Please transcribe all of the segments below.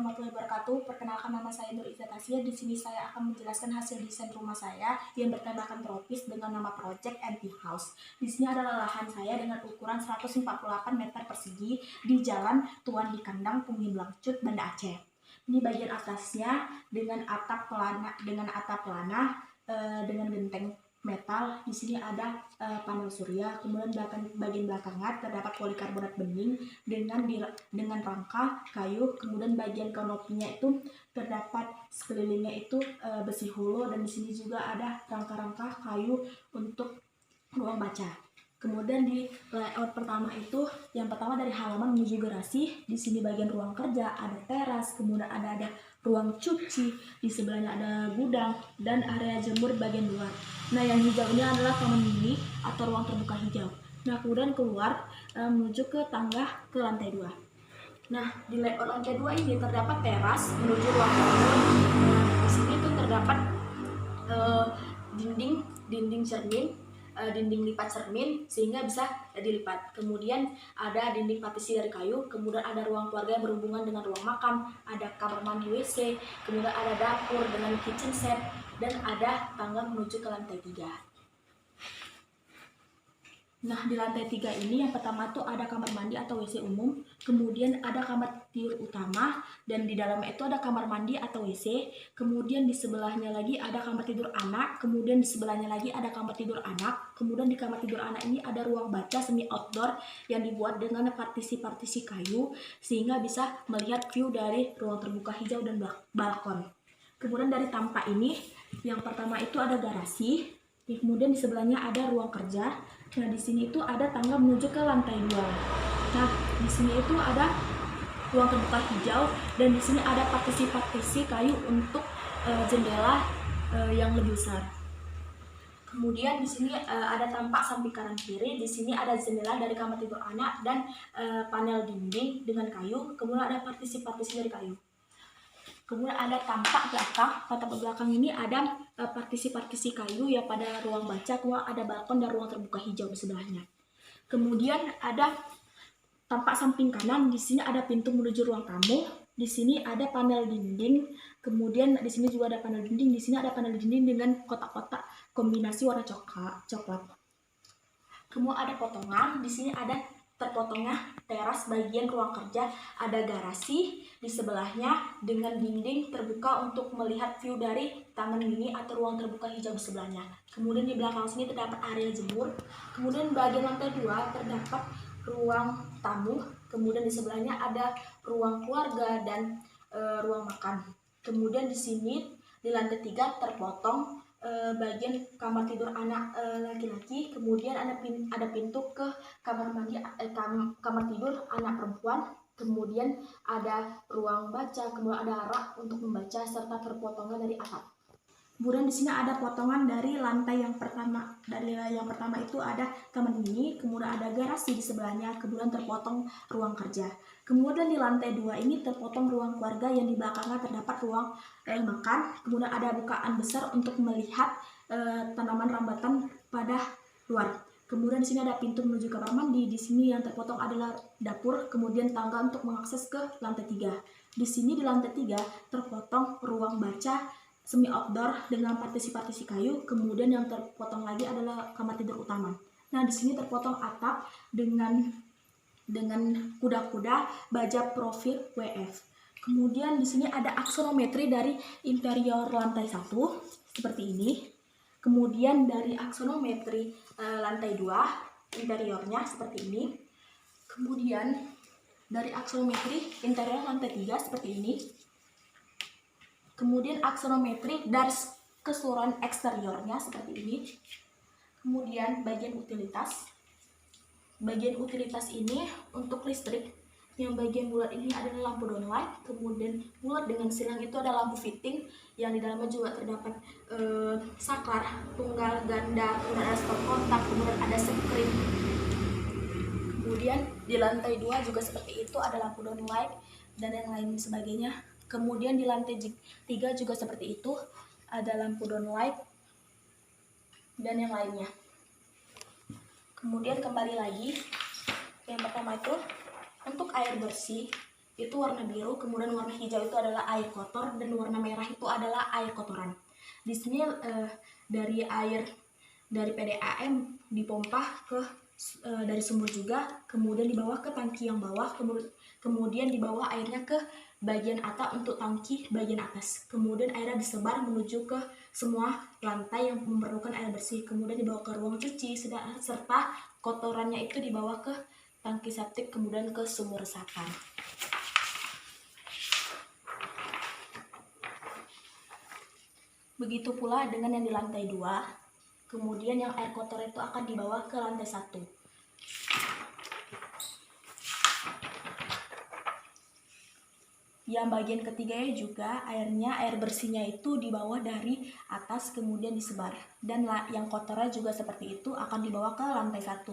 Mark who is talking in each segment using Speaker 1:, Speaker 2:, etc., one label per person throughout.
Speaker 1: warahmatullahi wabarakatuh. Perkenalkan, nama saya Nur Izzat Asia. Di sini saya akan menjelaskan hasil desain rumah saya yang bertemakan tropis dengan nama Project Empty House. Di sini adalah lahan saya dengan ukuran 148 meter persegi di Jalan Tuan di Kandang, Punggi Blangcut, Banda Aceh. Ini bagian atasnya dengan atap pelana, dengan genteng metal. Di sini ada panel surya. Kemudian bagian belakangnya terdapat polikarbonat bening dengan rangka kayu. Kemudian bagian kanopinya itu terdapat sekelilingnya itu besi hulu, dan di sini juga ada rangka-rangka kayu untuk ruang baca. Kemudian di layout pertama itu, yang pertama dari halaman menuju garasi. Di sini bagian ruang kerja, ada teras, kemudian ada ruang cuci, di sebelahnya ada gudang dan area jemur bagian luar. Nah, yang hijau ini adalah taman mini atau ruang terbuka hijau. Nah, kemudian keluar menuju ke tangga ke lantai 2. Nah, di layout lantai 2 ini terdapat teras menuju ruang tamu. Nah, di sini tuh terdapat dinding cermin, dinding lipat cermin sehingga bisa dilipat. Kemudian ada dinding partisi dari kayu. Kemudian ada ruang keluarga yang berhubungan dengan ruang makan, ada kamar mandi WC, kemudian ada dapur dengan kitchen set, dan ada tangga menuju ke lantai 3. Nah, di lantai 3 ini yang pertama tuh ada kamar mandi atau WC umum, kemudian ada kamar tidur utama, dan di dalamnya itu ada kamar mandi atau WC, kemudian di sebelahnya lagi ada kamar tidur anak, kemudian di sebelahnya lagi ada kamar tidur anak, kemudian di kamar tidur anak ini ada ruang baca semi outdoor yang dibuat dengan partisi-partisi kayu sehingga bisa melihat view dari ruang terbuka hijau dan balkon. Kemudian dari tampak ini, yang pertama itu ada garasi, kemudian di sebelahnya ada ruang kerja. Nah, di sini itu ada tangga menuju ke lantai 2. Nah, di sini itu ada ruang terbuka hijau, dan di sini ada partisi-partisi kayu untuk jendela yang lebih besar. Kemudian di sini ada tampak samping kanan kiri. Di sini ada jendela dari kamar tidur anak dan panel dinding dengan kayu. Kemudian ada partisi-partisi dari kayu. Kemudian ada tampak belakang ini ada partisi-partisi kayu ya pada ruang baca. Kemudian ada balkon dan ruang terbuka hijau di sebelahnya. Kemudian ada tampak samping kanan, di sini ada pintu menuju ruang tamu. Di sini ada panel dinding. Kemudian di sini juga ada panel dinding. Di sini ada panel dinding dengan kotak-kotak kombinasi warna coklat. Kemudian ada potongan. Di sini ada terpotongnya teras bagian ruang kerja, ada garasi di sebelahnya dengan dinding terbuka untuk melihat view dari taman mini atau ruang terbuka hijau di sebelahnya. Kemudian di belakang sini terdapat area jemur. Kemudian bagian lantai 2 terdapat ruang tamu. Kemudian di sebelahnya ada ruang keluarga dan ruang makan. Kemudian di sini di lantai 3 terpotong bagian kamar tidur anak laki-laki, kemudian ada pintu ke kamar mandi kamar tidur anak perempuan, kemudian ada ruang baca, kemudian ada rak untuk membaca serta terpotongnya dari atap. Kemudian di sini ada potongan dari lantai yang pertama. Dari yang pertama itu ada taman mini, kemudian ada garasi di sebelahnya, kemudian terpotong ruang kerja. Kemudian di lantai 2 ini terpotong ruang keluarga yang di belakangnya terdapat ruang makan, kemudian ada bukaan besar untuk melihat tanaman rambatan pada luar. Kemudian di sini ada pintu menuju kamar mandi. Di sini yang terpotong adalah dapur, kemudian tangga untuk mengakses ke lantai 3. Di sini di lantai 3 terpotong ruang baca semi outdoor dengan partisi-partisi kayu, kemudian yang terpotong lagi adalah kamar tidur utama. Nah, di sini terpotong atap dengan kuda-kuda baja profil WF. Kemudian di sini ada aksonometri dari interior lantai 1 seperti ini. Kemudian dari aksonometri lantai 2 interiornya seperti ini. Kemudian dari aksonometri interior lantai 3 seperti ini. Kemudian aksonometri dari keseluruhan eksteriornya seperti ini. Kemudian bagian utilitas. Bagian utilitas ini untuk listrik, yang bagian bulat ini adalah lampu downlight, kemudian bulat dengan silang itu ada lampu fitting, yang di dalamnya juga terdapat saklar, tunggal, ganda, kemudian ada stop kontak, kemudian ada screen. Kemudian di lantai 2 juga seperti itu, ada lampu downlight dan yang lain sebagainya. Kemudian di lantai 3 juga seperti itu, ada lampu downlight dan yang lainnya. Kemudian kembali lagi, yang pertama itu untuk air bersih. itu warna biru, kemudian warna hijau itu adalah air kotor, dan warna merah itu adalah air kotoran. Di sini dari air dari PDAM dipompa ke dari sumur juga, kemudian dibawa ke tangki yang bawah, kemudian dibawa airnya ke bagian atas untuk tangki bagian atas. Kemudian airnya disebar menuju ke semua lantai yang memerlukan air bersih. Kemudian dibawa ke ruang cuci, serta kotorannya itu dibawa ke tangki septik, kemudian ke sumur resapan. Begitu pula dengan yang di lantai 2. Kemudian yang air kotor itu akan dibawa ke lantai 1. Yang bagian ketiganya juga air bersihnya itu dibawa dari atas kemudian disebar. Dan yang kotornya juga seperti itu akan dibawa ke lantai 1.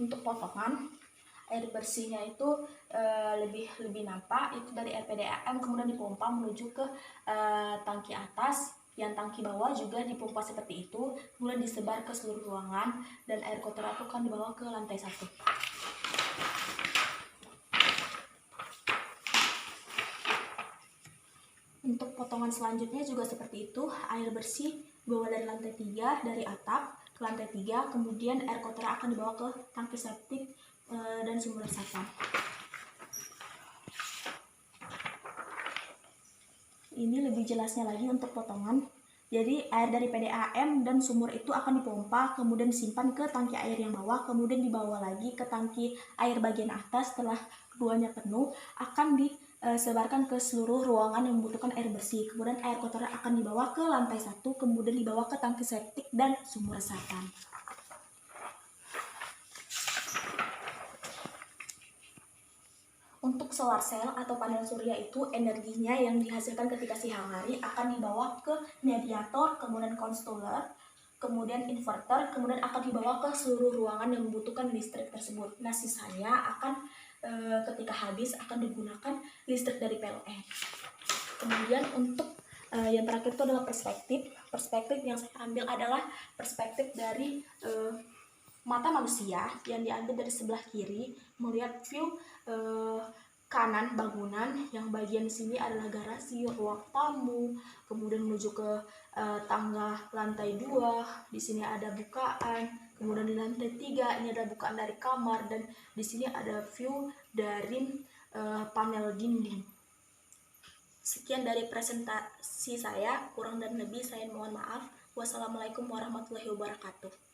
Speaker 1: Untuk potongan air bersihnya itu lebih nampak, itu dari RPDAM kemudian dipompa menuju ke tangki atas. Yang tangki bawah juga dipompa seperti itu, kemudian disebar ke seluruh ruangan, dan air kotor itu akan dibawa ke lantai 1. Untuk potongan selanjutnya juga seperti itu, air bersih dibawa dari lantai 3, dari atap ke lantai 3, kemudian air kotor akan dibawa ke tangki septik dan sumur resapan. Ini lebih jelasnya lagi untuk potongan. Jadi air dari PDAM dan sumur itu akan dipompa, kemudian disimpan ke tangki air yang bawah, kemudian dibawa lagi ke tangki air bagian atas. Setelah keduanya penuh, akan disebarkan ke seluruh ruangan yang membutuhkan air bersih. Kemudian air kotor akan dibawa ke lantai 1, kemudian dibawa ke tangki septik dan sumur resapan. Untuk solar cell atau panel surya itu energinya yang dihasilkan ketika siang hari akan dibawa ke mediator, kemudian controller, kemudian inverter, kemudian akan dibawa ke seluruh ruangan yang membutuhkan listrik tersebut. Nah, sisanya akan ketika habis akan digunakan listrik dari PLN. Kemudian untuk yang terakhir itu adalah perspektif. Perspektif yang saya ambil adalah perspektif dari mata manusia yang diambil dari sebelah kiri, melihat view kanan bangunan, yang bagian sini adalah garasi, ruang tamu, kemudian menuju ke tangga lantai 2, di sini ada bukaan, kemudian di lantai 3 ini ada bukaan dari kamar, dan di sini ada view dari panel dinding. Sekian dari presentasi saya, kurang dan lebih saya mohon maaf. Wassalamualaikum warahmatullahi wabarakatuh.